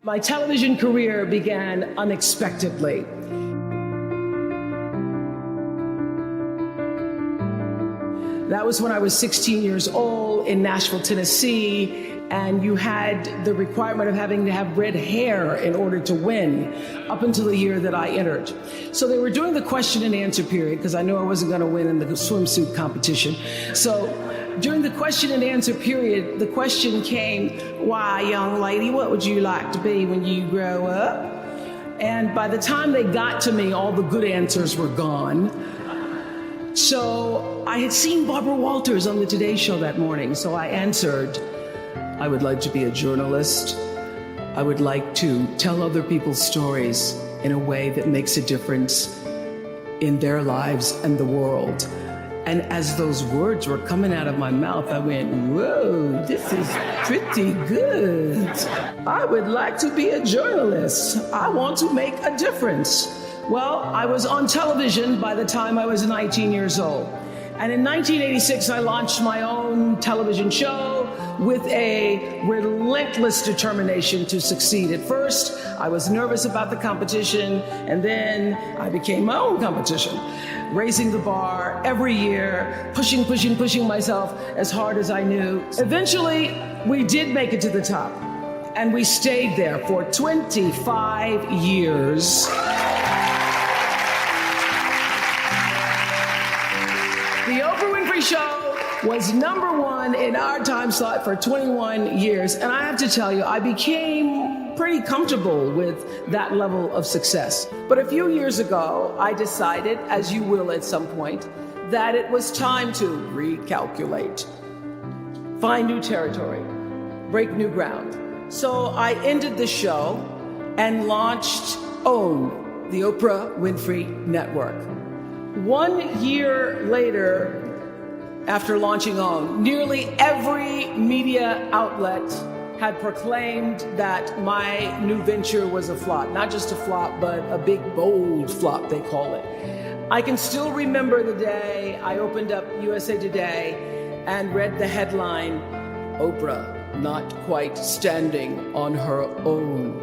My television career began unexpectedly. That was when I was 16 years old in Nashville, Tennessee, and you had the requirement of having to have red hair in order to win up until the year that I entered. So they were doing the question and answer period because I knew I wasn't going to win in the swimsuit competition. So during the question and answer period, the question came, "Why, young lady, what would you like to be when you grow up?" And by the time they got to me, all the good answers were gone. So I had seen Barbara Walters on the Today Show that morning, so I answered, "I would like to be a journalist. I would like to tell other people's stories in a way that makes a difference in their lives and the world." And as those words were coming out of my mouth, I went, "Whoa, this is pretty good. I would like to be a journalist. I want to make a difference." Well, I was on television by the time I was 19 years old. And in 1986, I launched my own television show with a relentless determination to succeed. At first, I was nervous about the competition, and then I became my own competition, raising the bar every year, pushing myself as hard as I knew. Eventually, we did make it to the top, and we stayed there for 25 years. The Oprah Winfrey Show was #1 in our time slot for 21 years. And I have to tell you, I became pretty comfortable with that level of success. But a few years ago, I decided, as you will at some point, that it was time to recalculate, find new territory, break new ground. So I ended the show and launched OWN, the Oprah Winfrey Network. 1 year later, after launching OWN, nearly every media outlet had proclaimed that my new venture was a flop. Not just a flop, but a big, bold flop, they call it. I can still remember the day I opened up USA Today and read the headline, "Oprah not quite standing on her own."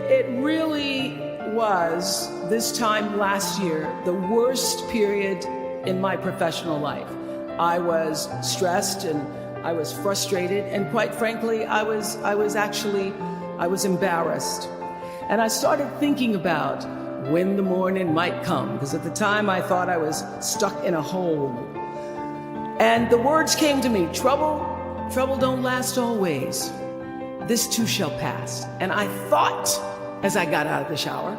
It really was, this time last year, the worst period in my professional life. I was stressed and I was frustrated, and quite frankly, I was embarrassed. And I started thinking about when the morning might come, because at the time I thought I was stuck in a hole. And the words came to me, trouble don't last always. This too shall pass. And I thought, as I got out of the shower,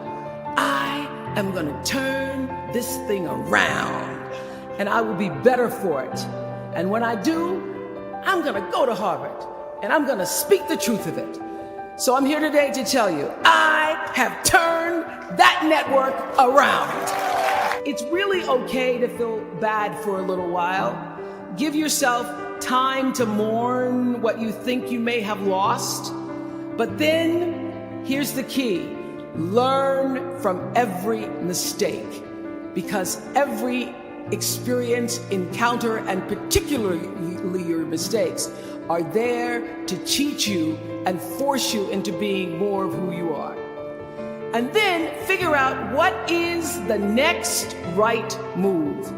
I am going to turn this thing around and I will be better for it. And when I do, I'm going to go to Harvard and I'm going to speak the truth of it. So I'm here today to tell you, I have turned that network around. It's really okay to feel bad for a little while. Give yourself time to mourn what you think you may have lost. But then, here's the key. Learn from every mistake, because every experience, encounter, and particularly your mistakes are there to teach you and force you into being more of who you are. And then figure out what is the next right move.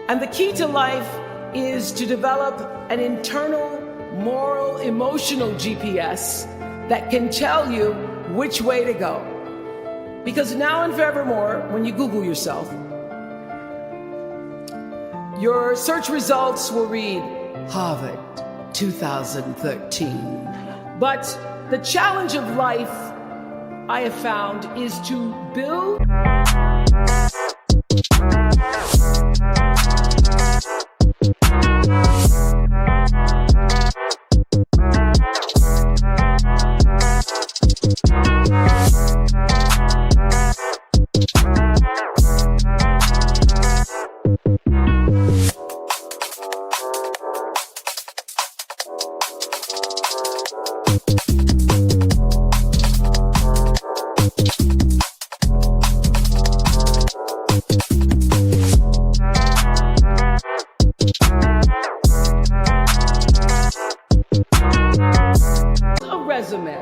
And the key to life is to develop an internal, moral, emotional GPS that can tell you which way to go. Because now and forevermore, when you Google yourself, your search results will read Harvard 2013. But the challenge of life, I have found, is to build a resume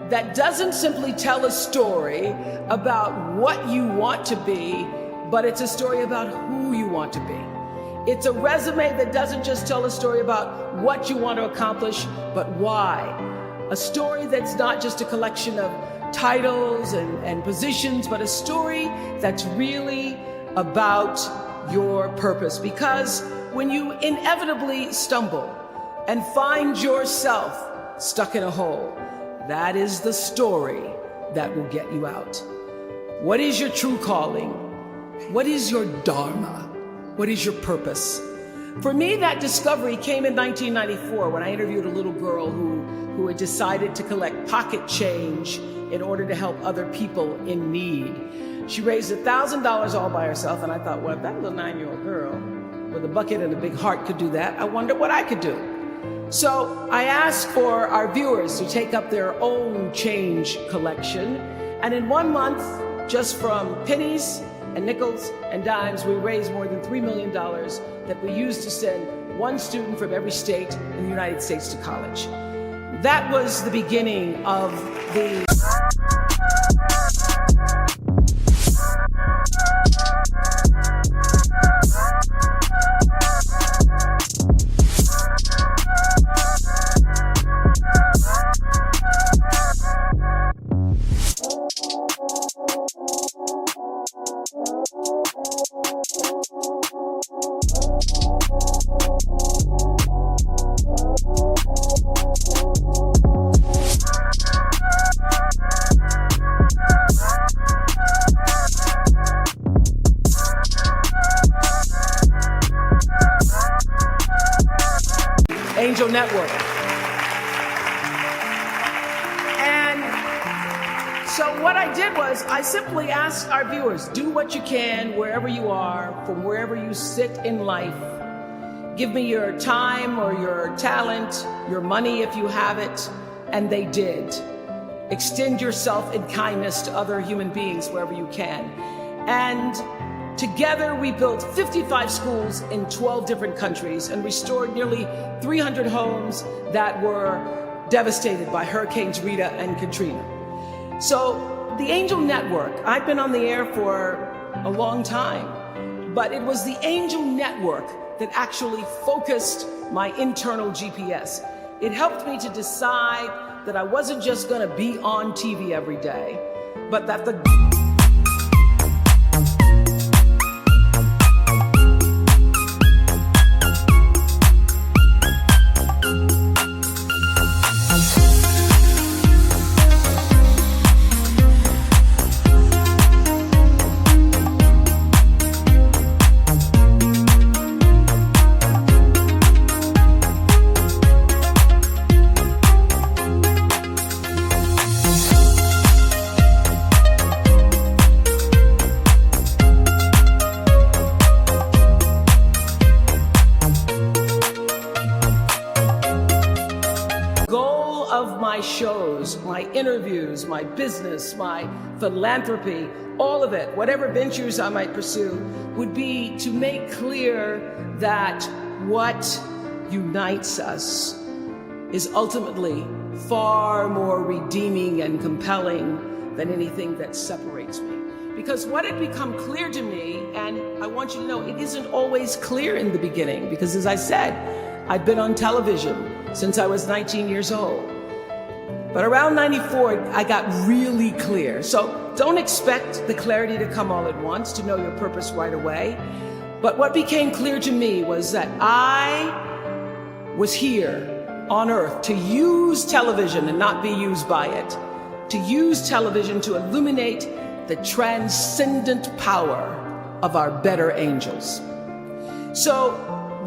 that doesn't simply tell a story about what you want to be, but it's a story about who you want to be. It's a resume that doesn't just tell a story about what you want to accomplish, but why. A story that's not just a collection of titles and positions, but a story that's really about your purpose. Because when you inevitably stumble and find yourself stuck in a hole, that is the story that will get you out. What is your true calling? What is your dharma? What is your purpose? For me, that discovery came in 1994 when I interviewed a little girl who had decided to collect pocket change in order to help other people in need. She raised $1,000 all by herself, and I thought, well, if that little 9-year-old girl with a bucket and a big heart could do that, I wonder what I could do. So I asked for our viewers to take up their own change collection, and in 1 month, just from pennies and nickels and dimes, we raised more than $3 million that we used to send one student from every state in the United States to college. That was the beginning of the Angel Network. And so what I did was I simply asked our viewers, do what you can wherever you are, from wherever you sit in life. Give me your time or your talent, your money if you have it, and they did. Extend yourself in kindness to other human beings wherever you can. And together, we built 55 schools in 12 different countries and restored nearly 300 homes that were devastated by Hurricanes Rita and Katrina. So the Angel Network, I've been on the air for a long time, but it was the Angel Network that actually focused my internal GPS. It helped me to decide that I wasn't just going to be on TV every day, but that the of my shows, my interviews, my business, my philanthropy, all of it, whatever ventures I might pursue, would be to make clear that what unites us is ultimately far more redeeming and compelling than anything that separates me. Because what had become clear to me, and I want you to know, it isn't always clear in the beginning, because as I said, I've been on television since I was 19 years old. But around 94, I got really clear. So don't expect the clarity to come all at once, to know your purpose right away. But what became clear to me was that I was here on earth to use television and not be used by it, to use television to illuminate the transcendent power of our better angels. So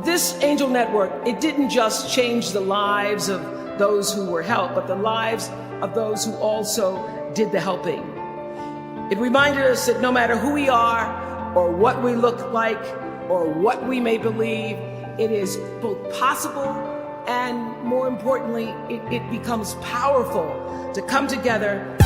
this Angel Network, it didn't just change the lives of those who were helped, but the lives of those who also did the helping. It reminded us that no matter who we are, or what we look like, or what we may believe, it is both possible and, more importantly, it becomes powerful to come together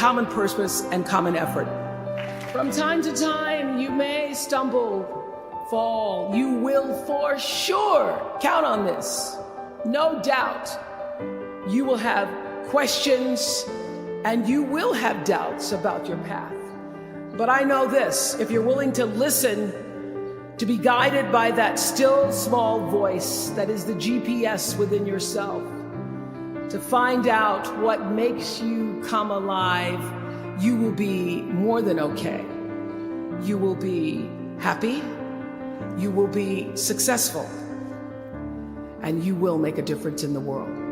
common purpose and common effort. From time to time, you may stumble, fall. You will for sure count on this. No doubt. You will have questions and you will have doubts about your path. But I know this, if you're willing to listen, to be guided by that still small voice that is the GPS within yourself, to find out what makes you come alive, you will be more than okay. You will be happy, you will be successful, and you will make a difference in the world.